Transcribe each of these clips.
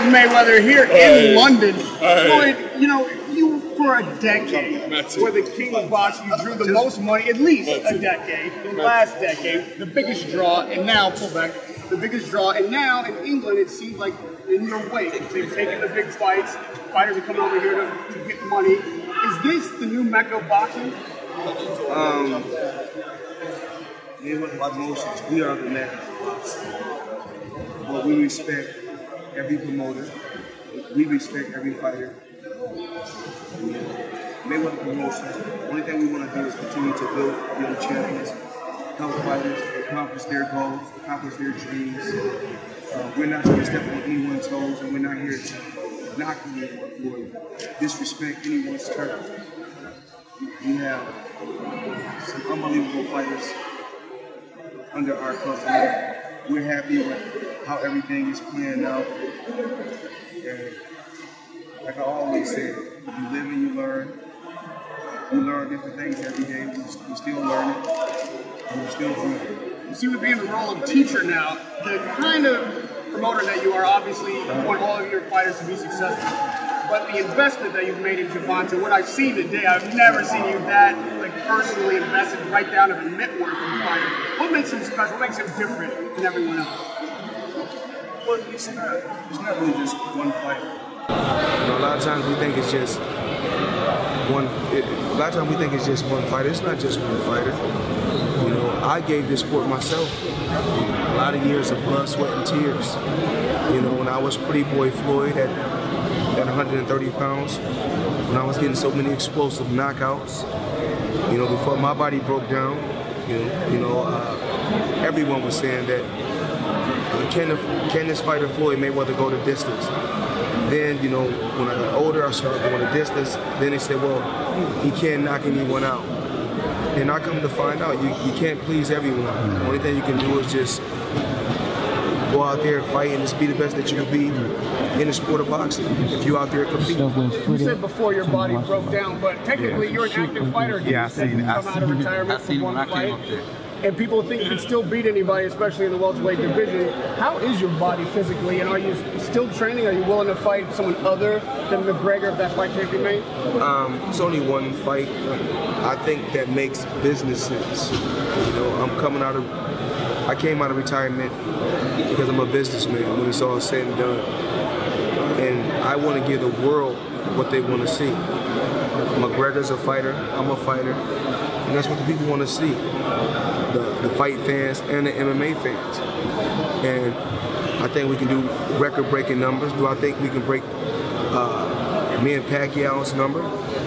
Mayweather here in London. Floyd, you know, you for a decade were the king of boxing. You drew the most money, at least a decade. The last decade, the biggest draw, and now, pull back, the biggest draw. And now in England, it seems like in your wake, they've taken the big fights. Fighters are coming over here to get money. Is this the new mecca of boxing? We are the mecca of boxing. But we respect every promoter. We respect every fighter. Mayweather Promotions, the only thing we want to do is continue to build young champions, help fighters accomplish their goals, accomplish their dreams. We're not trying to step on anyone's toes, and we're not here to knock anyone or disrespect anyone's turf. We have some unbelievable fighters under our company. We're happy with how everything is playing out. And like I always say, you live and you learn. We learn different things every day. We still learn it. And we're still growing. You seem to be in the role of teacher now. The kind of promoter that you are, obviously, you want all of your fighters to be successful. But the investment that you've made in Javante, what I've seen today, I've never seen you that personally invested right down to the network of the fighter. What makes him special? What makes him different than everyone else? Well, it's not really just one fight. You know, a lot of times we think it's just one. A lot of times we think it's just one fighter. It's not just one fighter. You know, I gave this sport myself. A lot of years of blood, sweat, and tears. You know, when I was pretty boy Floyd at 130 pounds, when I was getting so many explosive knockouts. You know, before my body broke down, everyone was saying that can this fighter Floyd Mayweather go the distance? Then, you know, when I got older, I started going the distance. Then they said, well, he can't knock anyone out. And I come to find out, you can't please everyone. The only thing you can do is just go out there, fight, and just be the best that you can be in the sport of boxing. If you out there competing. You said before your body broke down, but technically you're an active fighter again. Yeah, I seen it. Come out of retirement from one fight. And people think you can still beat anybody, especially in the welterweight division. How is your body physically, and are you still training? Are you willing to fight someone other than McGregor if that fight can't be made? It's only one fight. I think that makes business sense. You know, I came out of retirement because I'm a businessman when it's all said and done. And I want to give the world what they want to see. McGregor's a fighter, I'm a fighter, and that's what the people want to see. The fight fans and the MMA fans. And I think we can do record-breaking numbers. Do I think we can break me and Pacquiao's number?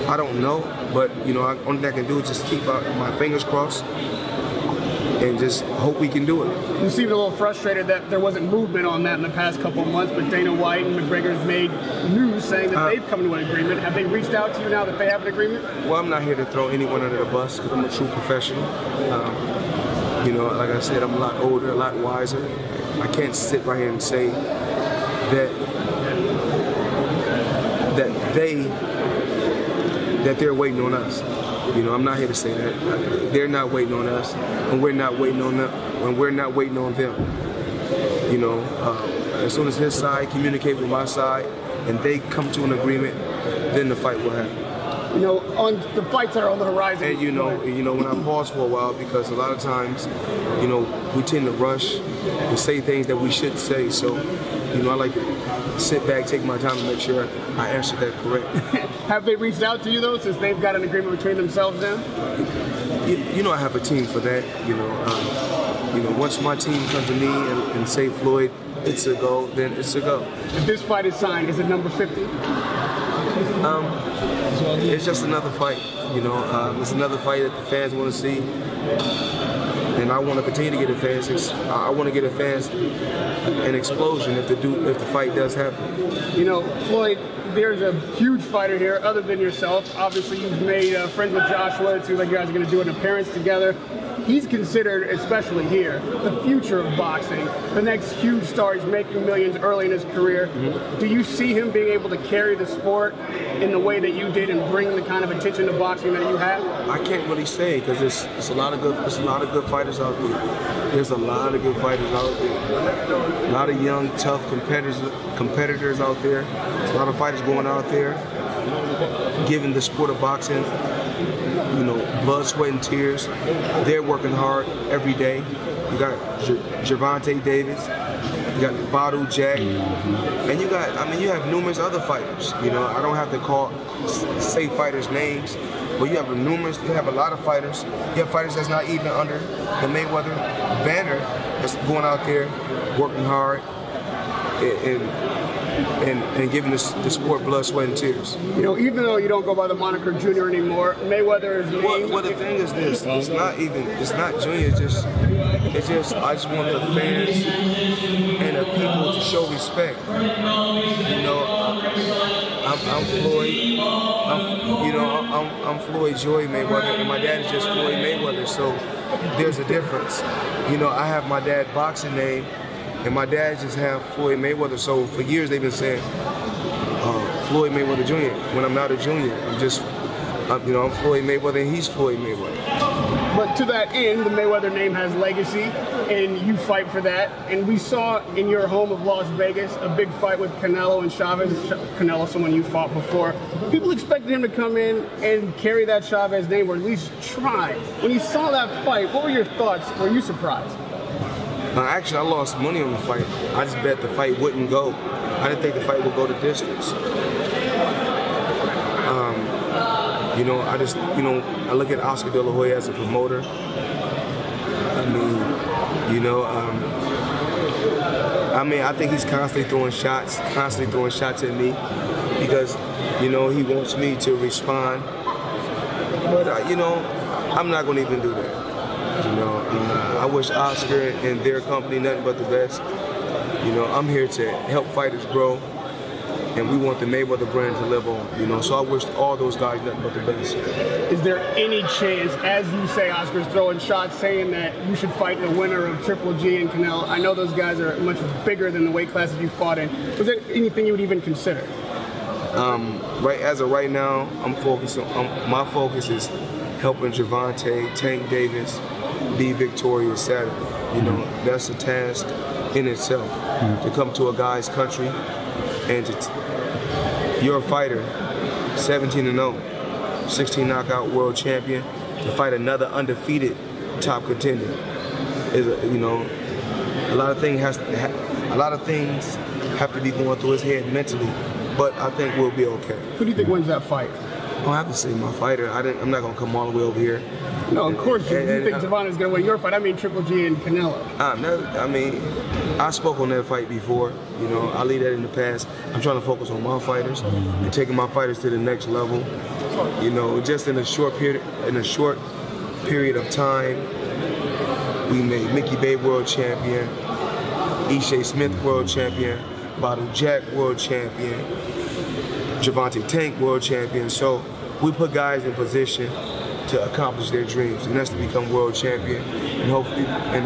I don't know, but you know, only thing I can do is just keep my fingers crossed and just hope we can do it. You seemed a little frustrated that there wasn't movement on that in the past couple of months, but Dana White and McGregor's made news saying that they've come to an agreement. Have they reached out to you now that they have an agreement? Well, I'm not here to throw anyone under the bus because I'm a true professional. You know, like I said, I'm a lot older, a lot wiser. I can't sit right here and say that they're waiting on us. You know, I'm not here to say that. They're not waiting on us, and we're not waiting on them, and we're not waiting on them. You know, as soon as his side communicate with my side, and they come to an agreement, then the fight will happen. You know, on the fights that are on the horizon. And you know, when I pause for a while, because a lot of times, you know, we tend to rush and say things that we shouldn't say. So, you know, I like to sit back, take my time to make sure I answer that correct. Have they reached out to you though, since they've got an agreement between themselves then? You know, I have a team for that. You know, once my team comes to me and say, Floyd, it's a go, then it's a go. If this fight is signed, is it number 50? It's just another fight, you know. It's another fight that the fans want to see, and I want to continue to get the fans. I want to get the fans an explosion if the fight does happen. You know, Floyd, there's a huge fighter here other than yourself. Obviously, you've made friends with Joshua. It seems like you guys are going to do an appearance together. he's considered, especially here, the future of boxing, the next huge star. He's making millions early in his career. Do you see him being able to carry the sport in the way that you did and bring the kind of attention to boxing that you have? I can't really say because it's a lot of good fighters out there. There's a lot of good fighters out there. A lot of young, tough competitors out there. There's a lot of fighters going out there, giving the sport of boxing, you know, blood, sweat, and tears. They're working hard every day. You got Gervonta Davis, you got Badu Jack, and you got, I mean, you have numerous other fighters. You know, I don't have to say fighters' names, but you have a lot of fighters. You have fighters that's not even under the Mayweather banner that's going out there working hard and giving the sport blood, sweat, and tears. You know, even though you don't go by the moniker Junior anymore, Mayweather is named. Well, the thing is this: it's not Junior. It's just I just want the fans and the people to show respect. You know, I'm Floyd. I'm Floyd Joy Mayweather, and my dad is just Floyd Mayweather. So there's a difference. You know, I have my dad's boxing name, and my dad just have Floyd Mayweather. So for years they've been saying Floyd Mayweather Jr. When I'm not a junior, I'm Floyd Mayweather, and he's Floyd Mayweather. But to that end, the Mayweather name has legacy, and you fight for that. And we saw in your home of Las Vegas a big fight with Canelo and Chavez. Canelo, someone you fought before. People expected him to come in and carry that Chavez name, or at least try. When you saw that fight, what were your thoughts? Were you surprised? Actually, I lost money on the fight. I just bet the fight wouldn't go. I didn't think the fight would go the distance. You know, I look at Oscar De La Hoya as a promoter. I mean, I think he's constantly throwing shots at me because, you know, he wants me to respond. But, you know, I'm not going to even do that. You know, I wish Oscar and their company nothing but the best. You know, I'm here to help fighters grow, and we want the Mayweather brand to live on. You know, so I wish all those guys nothing but the best. Is there any chance, as you say, Oscar's throwing shots, saying that you should fight the winner of Triple G and Canelo? I know those guys are much bigger than the weight classes you fought in. Was there anything you would even consider? As of right now, my focus is helping Gervonta, Tank Davis, be victorious Saturday. You know, that's a task in itself, to come to a guy's country and you're a fighter, 17-0, 16 knockout world champion, to fight another undefeated top contender. You know, a lot of things have to be going through his head mentally, but I think we'll be okay. Who do you think wins that fight? I don't have to say my fighter. I'm not gonna come all the way over here. No, of course you think Gervonta's gonna win your fight. I mean Triple G and Canelo. I spoke on that fight before. You know, I leave that in the past. I'm trying to focus on my fighters and taking my fighters to the next level. You know, just in a short period of time, we made Mickey Bay world champion, Ishe Smith world champion, Badu Jack world champion, Gervonta Tank world champion. So we put guys in position to accomplish their dreams, and that's to become world champion and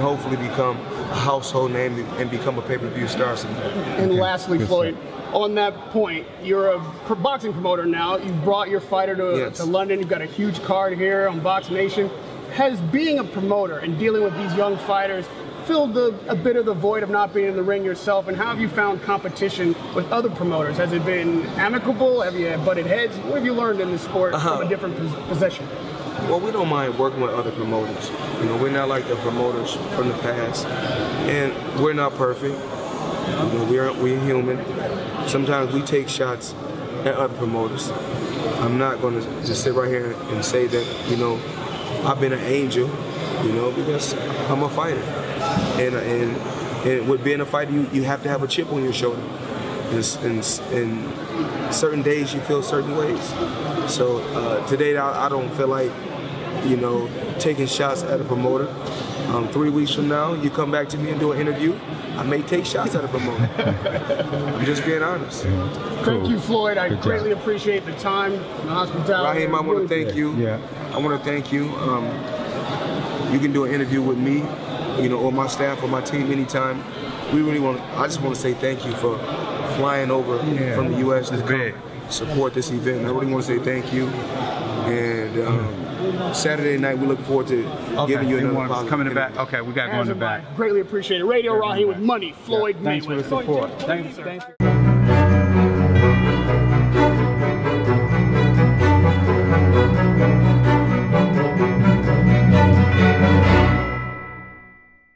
hopefully become a household name and become a pay-per-view star someday. And lastly, Floyd, on that point, you're a boxing promoter now. You brought your fighter to London. You've got a huge card here on Box Nation. Has being a promoter and dealing with these young fighters filled a bit of the void of not being in the ring yourself? And how have you found competition with other promoters? Has it been amicable? Have you butted heads? What have you learned in this sport from a different position? Well, we don't mind working with other promoters. You know, we're not like the promoters from the past, and we're not perfect. You know, we're human. Sometimes we take shots at other promoters. I'm not going to just sit right here and say that, you know, I've been an angel, you know, because I'm a fighter. And with being a fighter, you have to have a chip on your shoulder. And certain days you feel certain ways. So today I don't feel like, you know, taking shots at a promoter. 3 weeks from now, you come back to me and do an interview, I may take shots at a promoter. I'm just being honest. Thank you, Floyd. I greatly appreciate the time and the hospitality. Rahim, I want to thank you. Yeah. I want to thank you. you can do an interview with me, you know, or my staff or my team anytime. I just want to say thank you for flying over from the U.S. to come support this event. I really want to say thank you. And Saturday night, we look forward to giving you another positive coming back. Okay, we got to go in the back. Greatly appreciate it. Radio Rahim with money, Floyd Mayweather. Thanks for the support. Thanks.